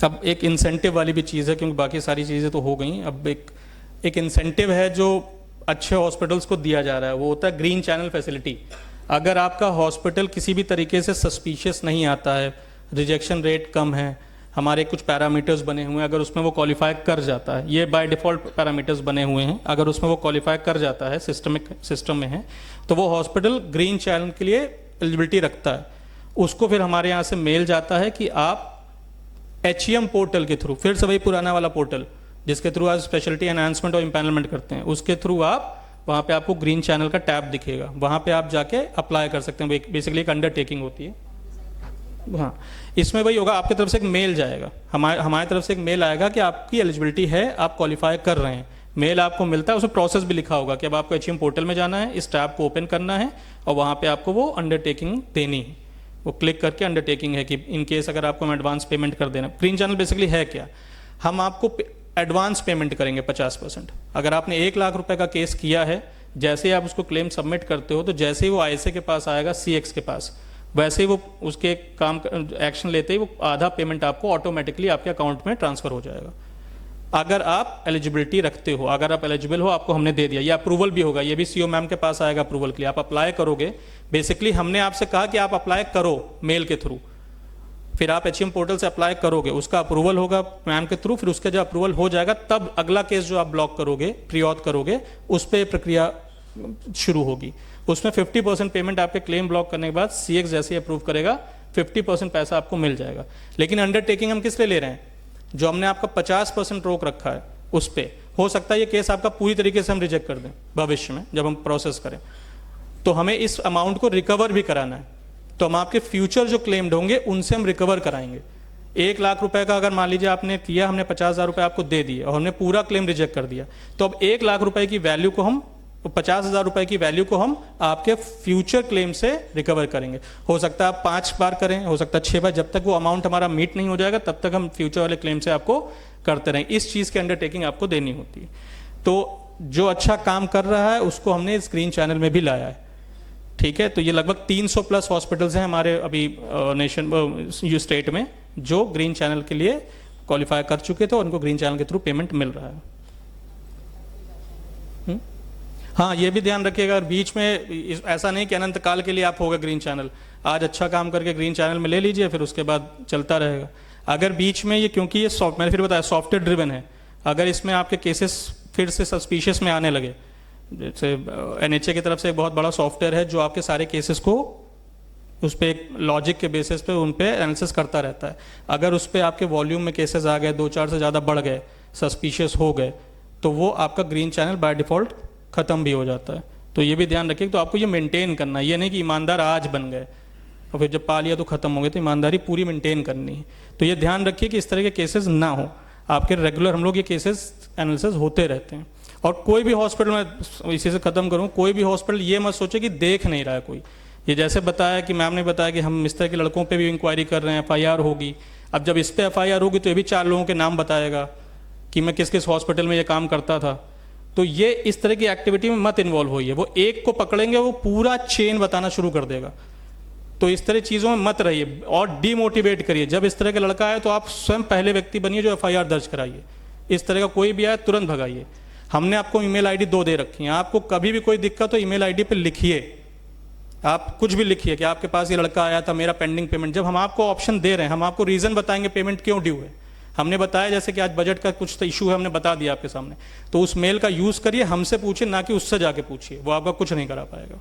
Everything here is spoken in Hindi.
अब एक इंसेंटिव वाली भी चीज़ है, क्योंकि बाकी सारी चीज़ें तो हो गई। अब एक इंसेंटिव है जो अच्छे हॉस्पिटल्स को दिया जा रहा है, वो होता है ग्रीन चैनल फैसिलिटी। अगर आपका हॉस्पिटल किसी भी तरीके से सस्पिशियस नहीं आता है, रिजेक्शन रेट कम है, हमारे कुछ पैरामीटर्स बने हुए हैं, अगर उसमें वो क्वालिफाई कर जाता है, ये बाय डिफ़ॉल्ट पैरामीटर्स बने हुए हैं, अगर उसमें वो क्वालिफाई कर जाता है, सिस्टम में है, तो वो हॉस्पिटल ग्रीन चैनल के लिए एलिजिबिलिटी रखता है। उसको फिर हमारे यहाँ से मेल जाता है कि आप HEM पोर्टल के थ्रू, फिर से वही पुराना वाला पोर्टल जिसके थ्रू आज स्पेशलिटी एनहांसमेंट और इम्पैनलमेंट करते हैं, उसके थ्रू आप वहाँ पे आपको ग्रीन चैनल का टैब दिखेगा, वहाँ पे आप जाके अप्लाई कर सकते हैं। बेसिकली एक अंडरटेकिंग होती है। हाँ, इसमें वही होगा, आपकी तरफ से एक मेल जाएगा, हमारी तरफ से एक मेल आएगा कि आपकी एलिजिबिलिटी है, आप क्वालिफाई कर रहे हैं। मेल आपको मिलता है, उसमें प्रोसेस भी लिखा होगा कि अब आपको HEM पोर्टल में जाना है, इस टैब को ओपन करना है और वहाँ पे आपको वो अंडरटेकिंग देनी है। वो क्लिक करके अंडरटेकिंग है कि इन केस अगर आपको हम एडवांस पेमेंट कर देना। ग्रीन चैनल बेसिकली है क्या, हम आपको एडवांस पेमेंट करेंगे 50%। अगर आपने 1 लाख रुपए का केस किया है, जैसे ही आप उसको क्लेम सबमिट करते हो, तो जैसे ही वो ISA के पास आएगा, CX के पास, वैसे ही वो उसके काम एक्शन लेते ही वो आधा पेमेंट आपको ऑटोमेटिकली आपके अकाउंट में ट्रांसफर हो जाएगा। अगर आप एलिजिबिलिटी रखते हो, अगर आप एलिजिबल हो, आपको हमने दे दिया, ये अप्रूवल भी होगा, ये भी CO मैम के पास आएगा अप्रूवल के लिए, आप अप्लाई करोगे। बेसिकली हमने आपसे कहा कि आप अप्लाई करो मेल के थ्रू, फिर आप HEM पोर्टल से अप्लाई करोगे, उसका अप्रूवल होगा मैम के थ्रू, फिर उसका जब अप्रूवल हो जाएगा तब अगला केस जो आप ब्लॉक करोगे, प्री ऑथ करोगे, उस पर प्रक्रिया शुरू होगी। उसमें 50% पेमेंट आपके क्लेम ब्लॉक करने के बाद CX जैसे ही अप्रूव करेगा 50% पैसा आपको मिल जाएगा। लेकिन अंडरटेकिंग हम किस लिए ले रहे हैं, जो हमने आपका 50% रोक रखा है उस पर, हो सकता है ये केस आपका पूरी तरीके से हम रिजेक्ट कर दें भविष्य में जब हम प्रोसेस करें, तो हमें इस अमाउंट को रिकवर भी कराना है। तो हम आपके फ्यूचर जो क्लेम्ड होंगे उनसे हम रिकवर कराएंगे। 1 लाख रुपए का अगर मान लीजिए आपने किया, हमने 50,000 रुपये आपको दे दिए और हमने पूरा क्लेम रिजेक्ट कर दिया, तो अब 1 लाख रुपए की वैल्यू को हम, 50,000 रुपए की वैल्यू को हम आपके फ्यूचर क्लेम से रिकवर करेंगे। हो सकता है आप 5 बार करें, हो सकता है 6 बार, जब तक वो अमाउंट हमारा मीट नहीं हो जाएगा तब तक हम फ्यूचर वाले क्लेम से आपको करते रहें। इस चीज़ की अंडरटेकिंग आपको देनी होती है। तो जो अच्छा काम कर रहा है उसको हमने इस ग्रीन चैनल में भी लाया है। ठीक है, तो ये लगभग 300 प्लस हॉस्पिटल्स हैं हमारे अभी नेशन स्टेट में जो ग्रीन चैनल के लिए क्वालिफाई कर चुके थे और उनको ग्रीन चैनल के थ्रू पेमेंट मिल रहा है। हाँ, ये भी ध्यान रखिएगा, बीच में ऐसा नहीं कि अनंत काल के लिए आप होगा ग्रीन चैनल। आज अच्छा काम करके ग्रीन चैनल में ले लीजिए, फिर उसके बाद चलता रहेगा। अगर बीच में ये, क्योंकि ये मैंने फिर बताया सॉफ्टवेयर ड्रिवन है, अगर इसमें आपके केसेस फिर से सस्पिशियस में आने लगे, जैसे NHA की तरफ से एक बहुत बड़ा सॉफ्टवेयर है जो आपके सारे केसेस को उस पर एक लॉजिक के बेसिस पे उन पे एनालिसिस करता रहता है। अगर उस पर आपके वॉल्यूम में केसेस आ गए, 2-4 से ज़्यादा बढ़ गए, सस्पिशियस हो गए, तो वो आपका ग्रीन चैनल बाय डिफ़ॉल्ट ख़त्म भी हो जाता है। तो ये भी ध्यान रखिए। तो आपको ये मेंटेन करना है, ये नहीं कि ईमानदार आज बन गए और फिर जब पा लिया तो ख़त्म हो गए, तो ईमानदारी पूरी मेंटेन करनी है। तो ये ध्यान रखिए कि इस तरह के केसेस ना हो आपके, रेगुलर हम लोग ये केसेस एनालिसिस होते रहते हैं। और कोई भी हॉस्पिटल में, इसी से ख़त्म करूँ, कोई भी हॉस्पिटल ये मत सोचे कि देख नहीं रहा है कोई। ये जैसे बताया कि मैम ने बताया कि हम इस तरह के लड़कों पे भी इंक्वायरी कर रहे हैं, FIR होगी। अब जब इस पर FIR होगी तो ये भी 4 लोगों के नाम बताएगा कि मैं किस किस हॉस्पिटल में ये काम करता था। तो ये इस तरह की एक्टिविटी में मत इन्वॉल्व होइए। वो एक को पकड़ेंगे, वो पूरा चेन बताना शुरू कर देगा। तो इस तरह चीज़ों में मत रहिए और डीमोटिवेट करिए। जब इस तरह के लड़का आए तो आप स्वयं पहले व्यक्ति बनिए जो FIR दर्ज कराइए। इस तरह का कोई भी आए तुरंत भगाइए। हमने आपको ईमेल ID 2 दे रखी है, आपको कभी भी कोई दिक्कत हो ईमेल ID पे लिखिए, आप कुछ भी लिखिए कि आपके पास ये लड़का आया था, मेरा पेंडिंग पेमेंट। जब हम आपको ऑप्शन दे रहे हैं, हम आपको रीज़न बताएंगे पेमेंट क्यों ड्यू है। हमने बताया जैसे कि आज बजट का कुछ इशू है, हमने बता दिया आपके सामने, तो उस मेल का यूज़ करिए, हमसे पूछिए, ना कि उससे जाके पूछिए, वो आपका कुछ नहीं करा पाएगा।